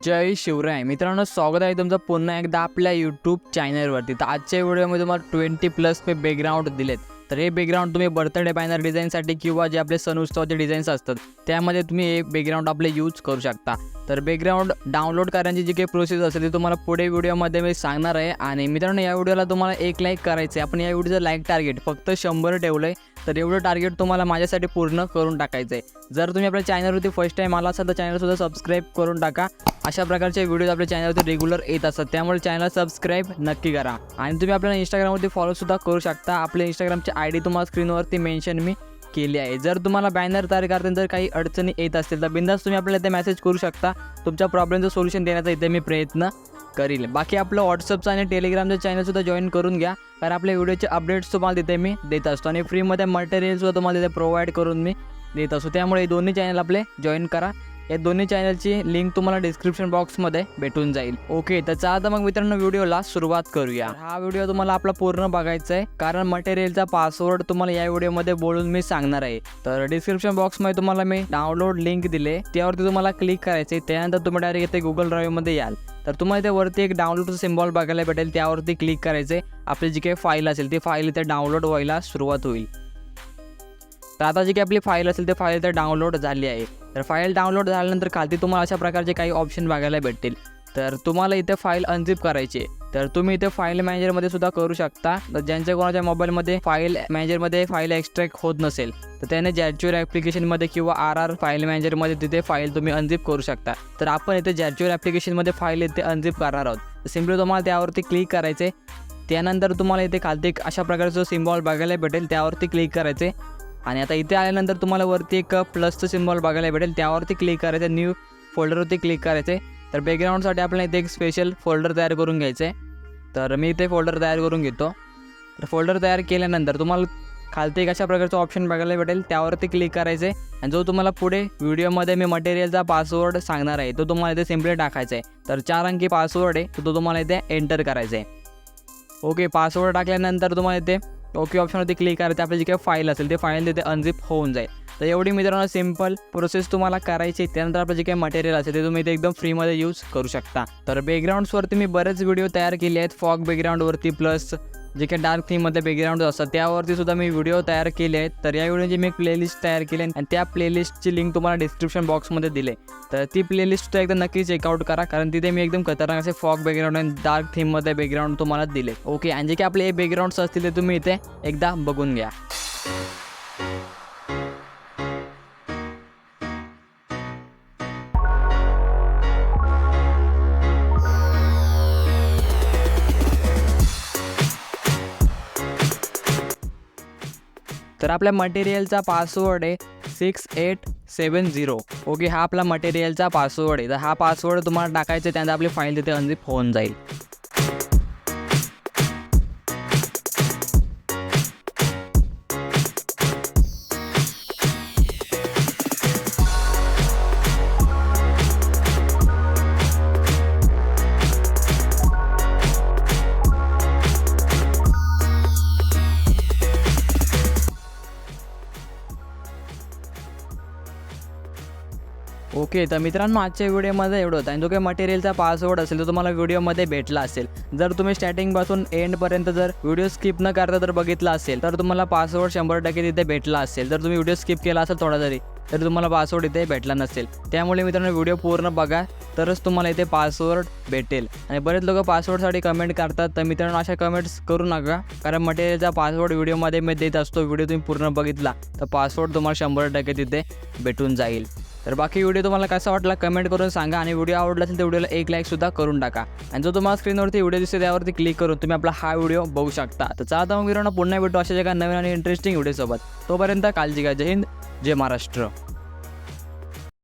जय शिवराय मित्रांनो, स्वागत आहे तुमचं पुन्हा एकदा आपल्या यूट्यूब चॅनलवरती। तर आजच्या व्हिडिओमध्ये तुम्हाला 20+ पे बॅकग्राऊंड दिलेत। तर हे बॅकग्राऊंड तुम्ही बर्थडे बॅनर डिझाईनसाठी किंवा जे आपले सण उत्सवाचे डिझाईन्स असतात त्यामध्ये तुम्ही हे बॅकग्राऊंड आपले यूज करू शकता। तर बॅकग्राऊंड डाउनलोड करण्याची जी काही प्रोसेस असेल ती तुम्हाला पुढे व्हिडिओमध्ये मी सांगणार आहे। आणि मित्रांनो, या व्हिडिओला तुम्हाला 1 लाईक करायचं आहे। आपण या व्हिडिओचं लाईक टार्गेट फक्त 100 ठेवलं आहे। तर एवढं टार्गेट तुम्हाला माझ्यासाठी पूर्ण करून टाकायचं आहे। जर तुम्ही आपल्या चॅनलवरती फर्स्ट टाईम आला असाल तर चॅनलसुद्धा सबस्क्राईब करून टाका। अशा प्रकारचे व्हिडिओज आपल्या चॅनलवरती रेग्युलर येत असतात, त्यामुळे चॅनल सबस्क्राईब नक्की करा। आणि तुम्ही आपल्याला इंस्टाग्रामवरती फॉलोसुद्धा करू शकता। आपल्या इंस्टाग्रामची ID तुम्हाला स्क्रीनवरती मेन्शन मी केली आहे। जर तुम्हाला बॅनर तयार करताना जर काही अडचणी येत असतील तर बिंदास तुम्ही आपल्याला इथे मेसेज करू शकता। तुमच्या प्रॉब्लेमचं सोल्युशन देण्याचा इथे मी प्रयत्न करील। बाकी आपलं व्हॉट्सअपचं आणि टेलिग्रामचं चॅनलसुद्धा जॉईन करून घ्या, कारण आपल्या व्हिडिओचे अपडेट्स तुम्हाला तिथे मी देत असतो आणि फ्रीमध्ये मटेरियलसुद्धा तुम्हाला तिथे प्रोव्हाइड करून मी देत असतो। त्यामुळे हे दोन्ही चॅनल आपले जॉईन करा। या दोन्ही चॅनलची लिंक तुम्हाला डिस्क्रिप्शन बॉक्समध्ये भेटून जाईल। ओके, तर चला मग मित्रांनो व्हिडिओला सुरुवात करूया। हा व्हिडिओ तुम्हाला आपला पूर्ण बघायचा आहे, कारण मटेरियलचा पासवर्ड तुम्हाला या व्हिडिओमध्ये बोलून मी सांगणार आहे। तर डिस्क्रिप्शन बॉक्समध्ये तुम्हाला मी डाउनलोड लिंक दिले, त्यावरती तुम्हाला क्लिक करायचे। त्यानंतर तुम्ही डायरेक्ट इथे गुगल ड्राईव्हमध्ये याल तर तुम्हाला इथे वरती एक डाउनलोडचं सिम्बॉल बघायला भेटेल, त्यावरती क्लिक करायचे। आपली जी काही फाईल असेल ती फाईल इथे डाउनलोड व्हायला सुरुवात होईल। तर आता जी काही आपली फाईल असेल ते फाईल इथे डाउनलोड झाली आहे। तर फाईल डाउनलोड झाल्यानंतर खाली तुम्हाला अशा प्रकारचे काही ऑप्शन बघायला भेटतील। तर तुम्हाला इथे फाईल अनझिप करायची, तर तुम्ही इथे फाईल मॅनेजरमध्ये सुद्धा करू शकता। तर ज्यांच्या कोणाच्या मोबाईलमध्ये फाईल मॅनेजरमध्ये फाईल एक्स्ट्रॅक्ट होत नसेल तर त्याने जॅच्युअर ॲप्लिकेशनमध्ये किंवा RR फाईल मॅनेजरमध्ये तिथे फाईल तुम्ही अनझिप करू शकता। तर आपण इथे जॅच्युअर ॲप्लिकेशनमध्ये फाईल इथे अनझिप करणार आहोत। तर सिम्पली तुम्हाला त्यावरती क्लिक करायचे। त्यानंतर तुम्हाला इथे खालती एक अशा प्रकारचं सिम्बॉल बघायला भेटेल, त्यावरती क्लिक करायचे। आणि आता इथे आल्यानंतर तुम्हाला वरती एक प्लसचं सिम्बॉल बघायला भेटेल, त्यावरती क्लिक करायचं। न्यू फोल्डरवरती क्लिक करायचे। तर बॅकग्राऊंडसाठी आपल्याला इथे एक स्पेशल फोल्डर तयार करून घ्यायचं आहे। तर मी इथे फोल्डर तयार करून घेतो। तर फोल्डर तयार केल्यानंतर तुम्हाला खालती एक अशा प्रकारचं ऑप्शन बघायला भेटेल, त्यावरती क्लिक करायचे। आणि जो तुम्हाला पुढे व्हिडिओमध्ये मी मटेरियलचा पासवर्ड सांगणार आहे तो तुम्हाला इथे सिम्पली टाकायचा आहे। तर 4 अंकी पासवर्ड आहे तो तुम्हाला इथे एंटर करायचा आहे। ओके, पासवर्ड टाकल्यानंतर तुम्हाला इथे ओके ऑप्शनवरती क्लिक करायचं। आपली जी काही फाईल असेल ते फाईल तिथे अनझिप होऊन जाईल। तर एवढी मित्रांनो सिंपल प्रोसेस तुम्हाला करायची। त्यानंतर आपलं जे काही मटेरियल असेल ते तुम्ही इथे एकदम फ्रीमध्ये यूज करू शकता। तर बॅकग्राऊंड्सवरती मी बरेच व्हिडिओ तयार केले आहेत, फॉग बॅकग्राऊंडवरती प्लस जे काही डार्क थीममध्ये बॅकग्राऊंड असतात त्यावरती सुद्धा मी व्हिडिओ तयार केले आहेत। तर या व्हिडिओची मी एक प्लेलिस्ट तयार केली आणि त्या प्लेलिस्टची लिंक तुम्हाला डिस्क्रिप्शन बॉक्समध्ये दिले। तर ती प्लेलिस्ट एकदा नक्की चेकआउट करा, कारण तिथे मी एकदम खतरनाक असे फॉग बॅकग्राऊंड आणि डार्क थीममध्ये बॅकग्राऊंड तुम्हाला दिले। ओके, आणि जे काही आपले हे बॅकग्राऊंड्स असतील ते तुम्ही इथे एकदा बघून घ्या। तर आपल्या मटेरियलचा पासवर्ड आहे 6870। ओके, हा आपला मटेरियलचा पासवर्ड आहे। तर हा पासवर्ड तुम्हाला टाकायचा आहे, त्यानंतर आपली फाईल तिथे अनझिप होऊन जाईल। ओके, तर मित्रांनो आजच्या व्हिडिओमध्ये एवढं होतं। आणि जो काही मटेरियलचा पासवर्ड असेल तो तुम्हाला व्हिडिओमध्ये भेटला असेल। जर तुम्ही स्टार्टिंगपासून एंडपर्यंत जर व्हिडिओ स्किप न करता जर बघितला असेल तर तुम्हाला पासवर्ड 100% तिथे भेटला असेल। जर तुम्ही व्हिडिओ स्किप केला असेल थोडा जरी तर तुम्हाला पासवर्ड इथे भेटला नसेल। त्यामुळे मित्रांनो व्हिडिओ पूर्ण बघा, तरच तुम्हाला इथे पासवर्ड भेटेल। आणि बरेच लोक पासवर्डसाठी कमेंट करतात, तर मित्रांनो अशा कमेंट्स करू नका, कारण मटेरियलचा पासवर्ड व्हिडिओमध्ये मी देत असतो। व्हिडिओ तुम्ही पूर्ण बघितला तर पासवर्ड तुम्हाला 100% तिथे भेटून जाईल। तर बाकी व्हिडिओ तुम्हाला कसा वाटला कमेंट करून सांगा, आणि व्हिडिओ आवडला असेल तर व्हिडिओला एक लाईक सुद्धा करून टाका। आणि जो तुम्हाला स्क्रीनवरती व्हिडिओ दिसतो त्यावरती क्लिक करून तुम्ही आपला हा व्हिडिओ बघू शकता। तर चला मग मित्रांनो पुन्हा भेटू अशा जगा नवीन आणि इंटरेस्टिंग व्हिडिओसोबत। तोपर्यंत काळजी घ्या। जय हिंद, जय महाराष्ट्र।